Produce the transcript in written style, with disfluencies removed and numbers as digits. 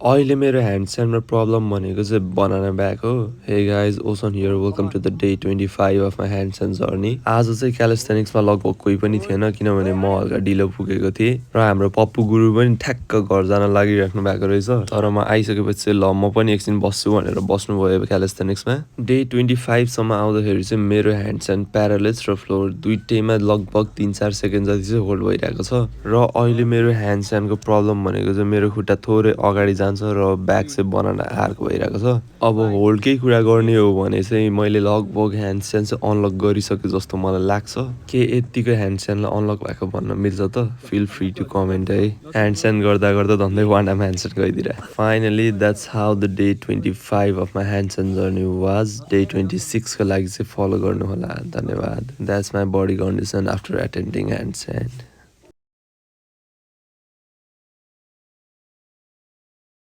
अहिले मेरो ह्यान्डस्ट्यान्डमा प्रब्लम भनेको चाहिँ बनाना ब्याक हो। Hey guys, Ocean here, welcome to the day 25 of my handstand journey. आज चाहिँ क्यालिस्थेनिक्समा लगभग कोही पनि थिएन किनभने म हल्का ढिलो पुगेको थिएँ र हाम्रो पप्पु गुरु पनि ठ्याक्क घर जान लागिराख्नु भएको रहेछ। तर म आइसकेपछि चाहिँ ल म पनि एकछिन बस्छु भनेर बस्नुभयो क्यालिस्थेनिक्समा। डे 25सम्म आउँदाखेरि चाहिँ मेरो ह्यान्डस्ट्यान्ड प्यारालाइज र फ्लोर दुइटैमा लगभग 3-4 सेकेन्ड जति चाहिँ होल्ड भइरहेको छ। र अहिले मेरो ह्यान्डस्ट्यान्डको प्रब्लम भनेको चाहिँ मेरो खुट्टा थोरै अगाडि जान्छ र ब्याक चाहिँ बनाना आर्क भइरहेको छ। अब होल्डकै कुरा गर्ने हो भने चाहिँ मैले लगभग ह्यान्डस्ट्यान्ड चाहिँ अनलक गरिसके जस्तो मलाई लाग्छ। के यत्तिकै ह्यान्डस्ट्यान्डलाई अनलक भएको भन्न मिल्छ त? फिल फ्री टु कमेन्ट है। ह्यान्डस्ट्यान्ड गर्दा गर्दा धन्दै वान टाइम ह्यान्डस्ट्यान्ड गइदिएर। Finally that's how the day 25 of my handstand journey was. Day 26 को लागि चाहिँ फलो गर्नु होला। धन्यवाद। That's my body condition after attending handstand.